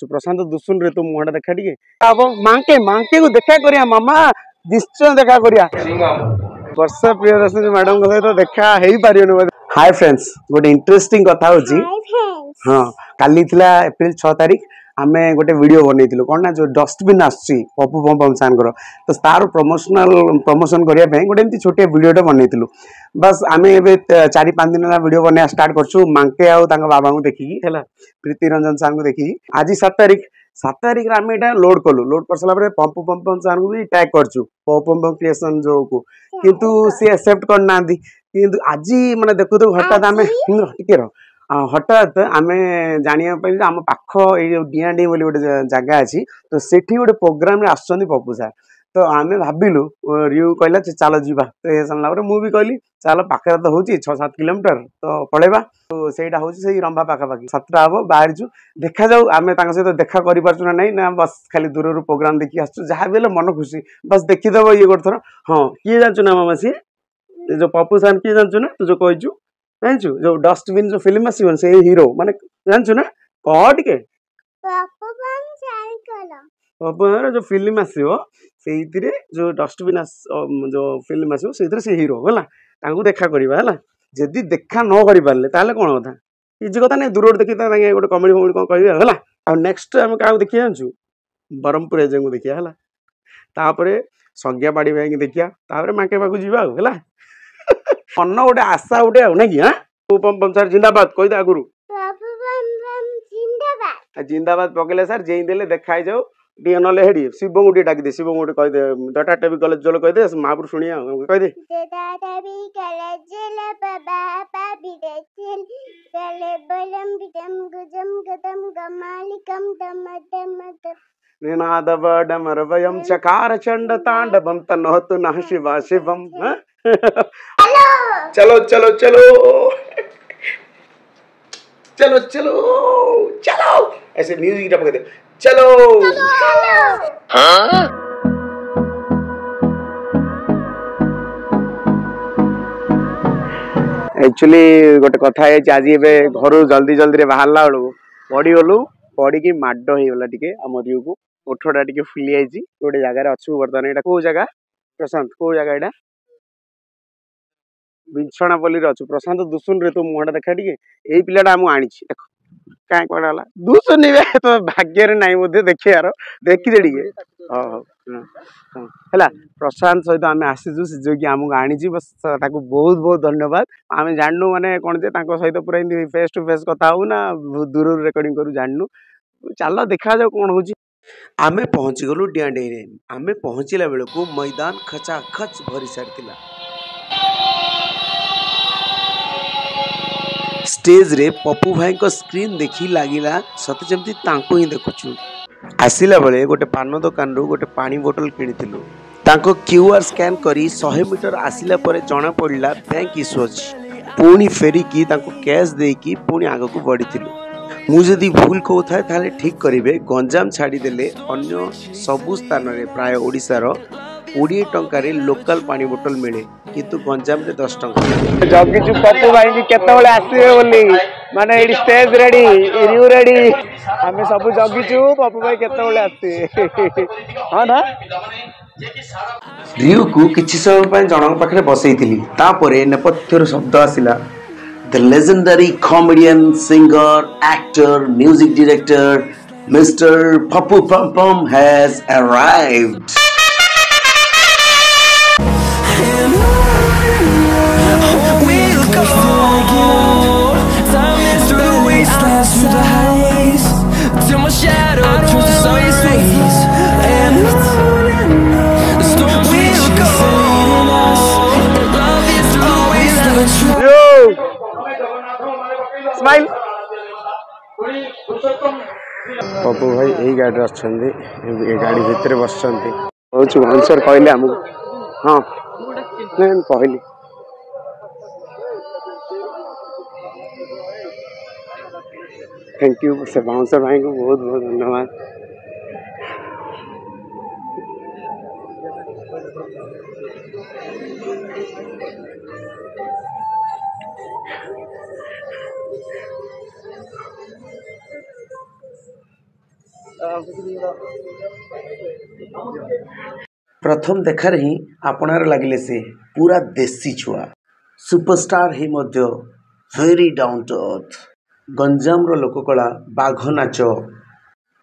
प्रशांत दुसुन रे तो मुहटा देखा टिके अब मांके मांके को देखा करिया मामा निश्चय देखा करिया वर्षा प्रियदर्शनी मैडम को सहित देखा हेई पारियोनी। हाय फ्रेंड्स गोटे इंटरेस्टिंग कथा होची हां काली थिला एप्रिल 6 तारिख आमे गोटे वीडियो बनैतिलु कोन ना जो डस्टबिन आछि पप्पू पम सांगर तो तार प्रमोशन करिया पे गोटे एमती छोटे वीडियोटा बनैतिलु बस आमे एबे 4-5 दिन ला वीडियो बने स्टार्ट करछु मांके आउ तांगा बाबा को देखि हैला प्रीति रंजन सांग को देखि आज 7 तारिख रे आमे एटा लोड कर सला परे पम सांग को भी टैग करछु पम क्रिएशन जो को किंतु से एक्सेप्ट करना दी किंतु आज माने देखु तो हठात आमे टिके रो हठात आमे जानिया पई आम पाख ए डियाडी बोली गोटे जगह अछि तो सेठी गोटे प्रोग्राम रे आछन पप्पू सर तो आमे भाबिलु रियू कहला चलो जीवा तो ए सनला परे मु भी कहली चलो पाखरे तो होची 6-7 किलोमीटर तो पळेबा तो सेटा होची सेही रंभा पाखा पाखी 7टा हबो बाहर छु देखा जाऊ आमे तांग सहित देखा करि परछु ना नहीं ना बस खाली दूर रो प्रोग्राम देखि आछू जहा बेले मन खुशी बस देखि देबो ये गोथर हां किए जानछु ना मामा सी जो पप्पू सर किए जानछु ना तू जो कहजु जानछु जो डस्टबिन जो फिल्म आसीबन से हीरो माने जानछु ना कह टिके पप्पू बम साइकिल पप्पू जो फिल्म आसीबो सेइतिरे जो डस्टबिन जो फिल्म आसीबो सेइतिरे से हीरो होला तांगु देखा करबा होला जदी देखा न करि पारले ताले कोन कथा इजी कथा नै दूर देखि ता गोटे कॉमेडी कोन कहबे होला आ नेक्स्ट हम का देखि जानछु बरमपुर एजेंगु देखिया होला तापरे संज्ञा बाड़ी भाई देखिया तापरे माके पाकु जीवा होला मन गोटे आशा गोटे ना कि हाँ पम सर जिंदाबाद कही दे आगुरु जिंदाबाद पकेले सर जेई देले देखाई जाऊ डी नले हेडी शिव गुडी डाक दे शिव गुडी कह दे डाटा टेबी कॉलेज जोल कह दे महापुर सुनिया कह दे डाटा टेबी कॉलेज जोल बाबा बाबी दे चिल चले बलम बिदम गुजम गदम गमालिकम दम दम निनादव डमर वयम चकार चंड तांडवम तनोतु नः शिवा शिवम चलो चलो चलो चलो चलो चलो ऐसे म्यूजिक टपक दे चलो हाँ एक्चुअली गोटे कथा है आज एबे घर जल्दी जल्दी रे बाहरला बेलू पड़ी गलु पड़ी की माड हो गला टिके हम रियू को ओठोटा टिके फुली आइची गोटे जगह रे अछु वर्तमान एटा को जगह प्रशांत को जगह एटा बिछणापल्ली रे अछु प्रशांत दुसुन रे तो मुहटा देखा टिके एई पिलाटा हम आनी छी देखो काई कोडा हला दुसुन निबे तो भाग्य रे नाही मध्ये देखि यार देखि दे टिके हो हला प्रशांत सहित आमे आसीजु से जो कि हमु आनी छी बस ताको बहुत बहुत धन्यवाद आमे जाननु माने कोन जे ताको सहित पूरा इन फेस टू फेस कथा हो ना दूर रेकॉर्डिंग करू जाननु चलो देखा जाऊ कोन होची आमे पहुंची गलु डियाडे रे आमे पहुंचीला बेले को मैदान खचा खच भरी सारतिला स्टेज रे पप्पू भाई को स्क्रीन देखी लागिला सते जमती तांको ही देखुछु आसिला बेले गोटे पान दुकान रो गोटे पानी बोतल किनिथिलु तांको क्यूआर स्कैन करी 100 मीटर आसिला परे जणा पड़िला बैंक इश्यू अछि पुणी फेरी की तांको कैश देई की पुणी आगो को बढ़िथिलु मु जदी भूल को थाए ताले ठीक करिवे गंजाम छाड़ी देले अन्य सबु स्थान रे प्राय ओडिसा रो 20 टंका रे लोकल पानी बोतल मिले किंतु गंजाम रे 10 टंका जगी चु पप्पू भाई भी केते बेले आसीबे बोली माने एडी स्टेज रेडी रियू रेडी हमें सब जगी चु पप्पू भाई केते बेले आसी हां ना रियू को किछि समय पय जणक पाखरे बसैतिली तापरे नेपथ्यर शब्द आसिला The legendary comedian, singer, actor, music director, Mr. Pappu Pam Pam has arrived. We'll go through the wastelands, through the highways, till my shadow crosses all your space. And the storms we'll go. Love is always the truth. Smile Pappu भाई यही गाड़ी अच्छे गाड़ी भितर बसंती answer कहले हमको हाँ कहली थैंक यू से बाउंसर भाई को बहुत बहुत धन्यवाद प्रथम देखार ही आपणार लगिले से पूरा देसी छुआ सुपरस्टार ही मध्य very down to earth Ganjam रो लोककला बाघ नाच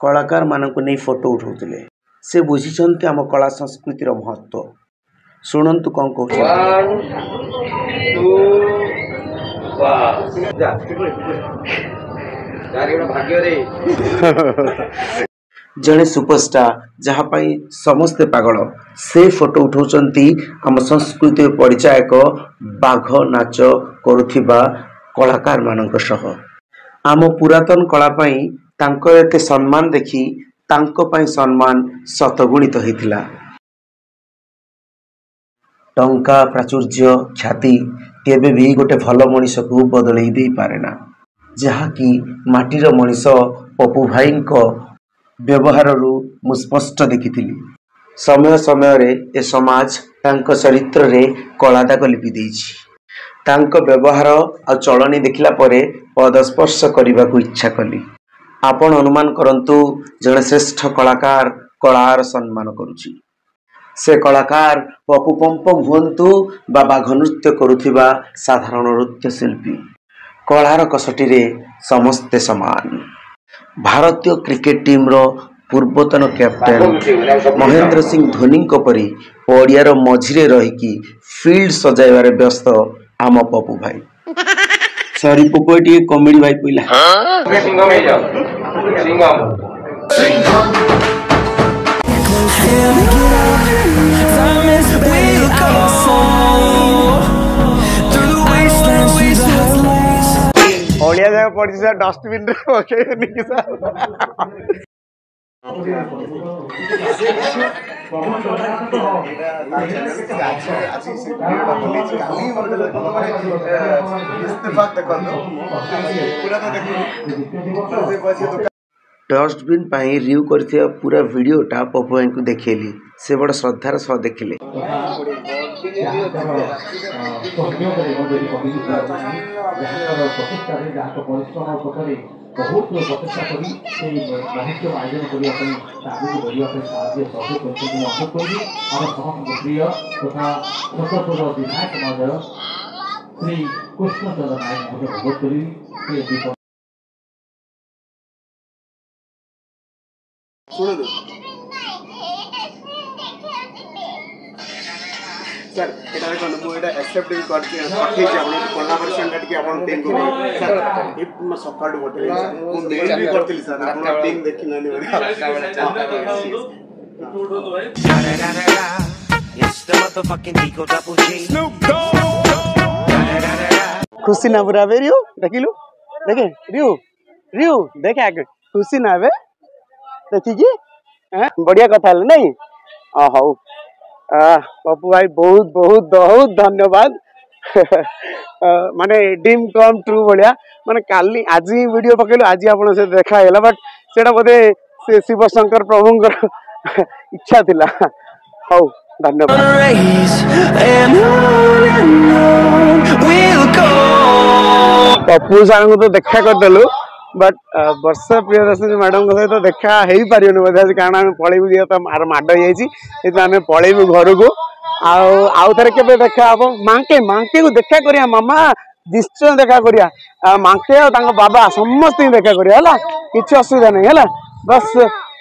कलाकार मानक नहीं फोटो उठाउतले से बुझिछन्ते आम कला संस्कृतिर महत्व शुणु कौन जड़े सुपरस्टार जहाँपाई समस्ते पागल से फोटो उठाउछन्ती आम संस्कृति परिचायक बाघ नाच करुथिबा कलाकार मानक सह आम पुरातन कला पाई तांकर एते सम्मान देखि तांको पाई सम्मान शतगुणित होइथिला। टंका प्राचुर्य ख्याति केबे भी गोटे भल मनीष को बदलई दे पारेना जहाँकि माटीर मनीष पपु भाई व्यवहार मु स्पष्ट देखी समय समय रे ए समाज तांको चरित्र रे कला दाग लिपि देइछि तांको व्यवहार आ चलनी देखिला परे पदस्पर्श करने को इच्छा कली। आपण अनुमान करंतु जड़े श्रेष्ठ कलाकार कलार सम्मान करुछि से कलाकार पपु पंपम हुंतु बा बाघ नृत्य करुथिबा साधारण नृत्य शिल्पी कलार कसटी रे समस्ते समान। भारतीय क्रिकेट टीम रो पूर्वतन कैप्टेन महेंद्र सिंह धोनी परी पड़ियार मझिरे रहीकि फील्ड सजाइबारे व्यस्त आम पपु भाई सॉरी पपु टी कॉमेडी भाई पइला ओलिया जगह पड़ी सर डस्टबिन रे पके नहीं सर डस्टबिन पाई रिव्यू करथिया पूरा वीडियोटा पपु भाई को देखेली से बड़ श्रद्धार सह देखिले बहुत प्रचेषा कर महोत्सव आयोजन करने प्रिय तथा छतरपुर विधायक महोदय श्री कृष्णचंद्र नायक अनुरोध करी सर एटा कोन मो एटा एक्सेप्ट भी करके पठे जे आपण कोलाबोरेशन का टिके आपण टीम को सर ए म सकाळ बोटे सर मो मेल भी करतिली सर आपण टीम देखि नानी खुशी ना बुरा बे रियो देखिलु देखे रियो रियो देखे आगे खुशी ना बे देखि की बढ़िया कथा नहीं हौ पपु भाई बहुत बहुत बहुत धन्यवाद माने ड्रीम कम ट्रू भाया माने काली आज वीडियो पकेलु आज आपण से देखा हैला बट सेटा बोधे से शिव शंकर प्रभुंकर इच्छा थिला हौ धन्यवाद। पप्पू सार को तो देखा करदेलु बट वर्षा प्रियदर्शनी मैडम सहित देखा हो पारे बोधे कारण आम पलैबू जेहतु माड़ हो पलैबू घर को आउ थे के देखा हम मांके मांके को देखा करिया मामा निश्चय देखा करिया मांके और बाबा समस्त देखा करिया किसी असुविधा नहीं है बस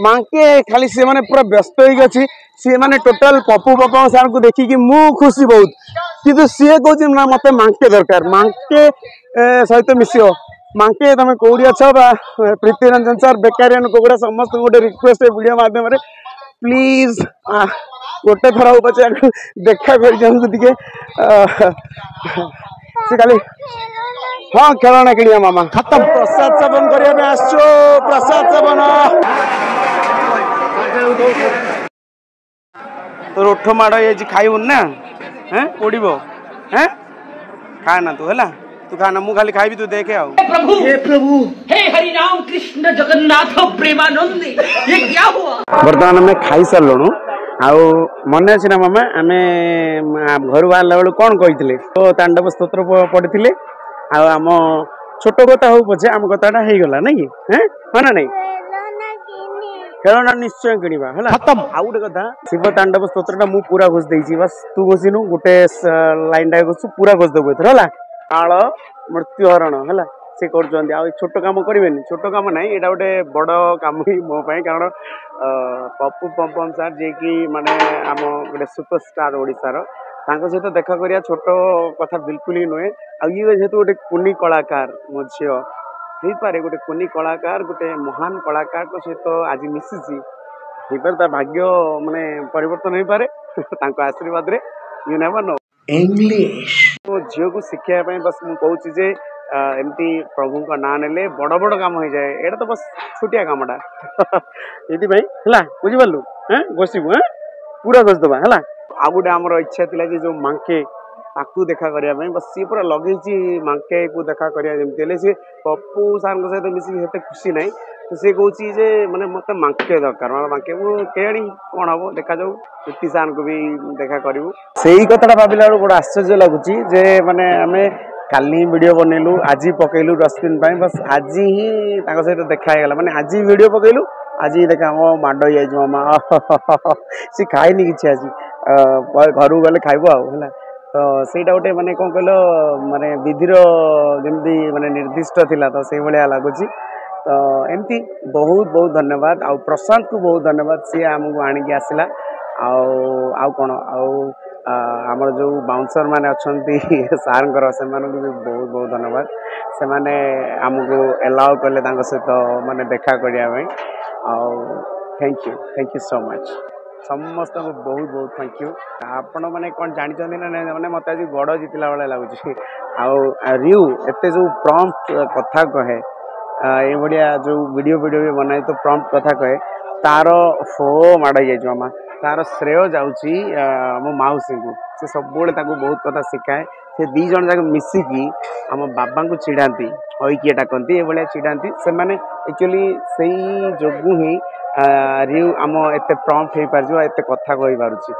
मांके खाली सी मैंने पूरा व्यस्त होगी सी मैंने टोटाल पप्पू पापा सार को देखिकी मु खुशी बहुत किंतु सी कह ना मत मांके दरकार मांके सहित मिसियो मांके तुम कौड़ी अच्छ प्रीति रंजन सर बेकारियन कुकुड़ा समस्त गोटे रिक्वेस्ट वीडियो माध्यम प्लीज गोटे थर पचे देखा कर खाली हाँ खेलना किणिया मामा खत्म प्रसाद सेवन करने आसो प्रसाद सेवन तो रोठ माड़ खाइबु ना हैं पड़ो हैं खा ना तू है तू खाना मु खाली खाइबी तू देखे आओ हे प्रभु हे हरि राम कृष्ण जगन्नाथ प्रेमानंद ये क्या हुआ वर्तमान में खाई सारलुणु आउ मन अच्छे ना मामा आमे घर बाहर बेलू कौन कही तो तांडव स्तोत्र पढ़ी आम छोट कथा हो पछे आम कथाटा हो गला ना कि हाँ ना नहीं खेलना निश्चय किणवा है आउ गोटे कथा शिव तांडव स्तोत्रटा मु पूरा घोष देछि बस तू घोषिनु गोटे लाइन टा घोषु पूरा घोष देबो एथर हला काल मृत्यु हरण है से कर छोट काम करेनि छोट काम ना यहाँ गोटे बड़ काम ही मो कारण पप्पू पम्पम सार जे कि माने आम गोटे सुपरस्टार ओडिशार तांको सहित देखा करिया छोट कथा बिल्कुल ही नुहे आए जेहेतु गोटे कुनी कलाकार मो झील हो पारे गोटे कुनी कलाकार गोटे महान कलाकार सहित आज मिशिची हो पारे भाग्य माने परिवर्तन हो पारे आशीर्वाद रे यू नेवर नो इंग्लिश मो झील को शिखाई बस मुझे कहूँ जे एमती प्रभु का ना ने बड़ बड़ काम हो जाए एटा तो बस छोटिया कामटा ये बुझीपारू हाँ घोषबू हाँ पूरा घोष दबा है आ गोटे आमर इच्छा थिला जे जो मांके ताकू देखा करने बस सी पूरा लगे मांके को देखा करवा सी पप्पू सार सहित मिसिक खुशी ना तो सी कौन जे मैंने मत मांके दरकार मांके के कौन हम देखा जाऊ प्रीति सार को भी देखा करूँ से ही कथा भाविला बड़ा आश्चर्य लगुच जे मैंने आम काली वीडियो बनैलु आज पकईलु डस्टबिन बस आज ही सहित देखा गला माने आज वीडियो पकईलु आज ही देखा हम माड हो मामा सी खाईनी कि आज घर गले खाइब आला तो सहीटा गोटे माने कौन कहल माने विधिर जमी माने निर्दिष्ट थिला तो से भाया लगुच तो एमती बहुत बहुत धन्यवाद आ प्रशांत को बहुत धन्यवाद सी आमको आणिकी आसला आउ कौन आमर जो बाउंसर माने अच्छी सार से भी बहुत बहुत धन्यवाद से माने आमको एलाउ कले सहित माने देखा करने थैंक यू सो मच समस्त को बहुत बहुत थैंक यू आपण मैंने कौन जानते ना मैंने मत आज गड़ जीतला भाया लगुच रियू एत जो प्रम्प्ट कथा कहे ये बढ़िया जो वीडियो भी बनाए तो प्रम्प्ट कथा कहे तार फो माड़ जामा तार श्रेय जाऊँगी मो मौसी को से सब बहुत कथा शिखाए से दी जन जाक मिसिकी आम बाबा को चिड़ाती हईकिए डाकती ये भाया चिड़ाती से मैंने एक्चुअली से जोगु ही रियू आम एत प्रम्प्ट हो पार एत कथा कही पारुची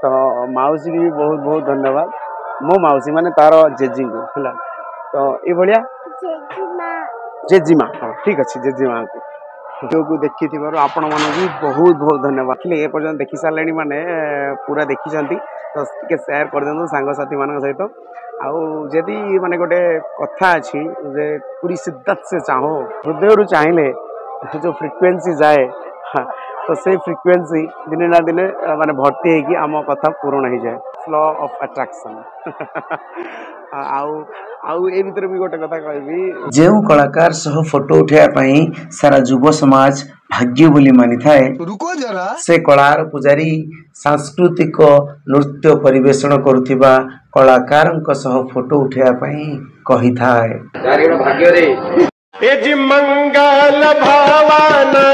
तो मौसी की भी बहुत बहुत धन्यवाद मो मौसी माने तार जेजी को है तो ये भाया जेजीमा हाँ ठीक अच्छे जेजीमा को वीडियो को देखी आपण मन भी बहुत बहुत धन्यवाद ये पर्यटन देखी सारे माने पूरा देखी तो शेयर कर दिखाँ सांगसाथी मान सहित आदि माने गोटे कथा अच्छी जे पूरी शिद्दत से चाहो हृदय चाहिए जो फ्रिक्वेन्सी जाए हाँ तो से फ्रिक्वेन्सी दिने ना दिने माने भर्ती होगी आम कथा पूर्ण हो जाए फ्लो ऑफ अट्रैक्शन आउ ए भीतर भी गोटे कथा कहबी जेउ कलाकार सह फोटो उठाया सारा युव समाज भाग्य बोली मानि थाए रुको जरा से कलार पुजारी सांस्कृतिक नृत्य परिवेषण करुथिबा कलाकारंक सह फोटो उठाया कहि थाए भाग्य रे मंगल भावना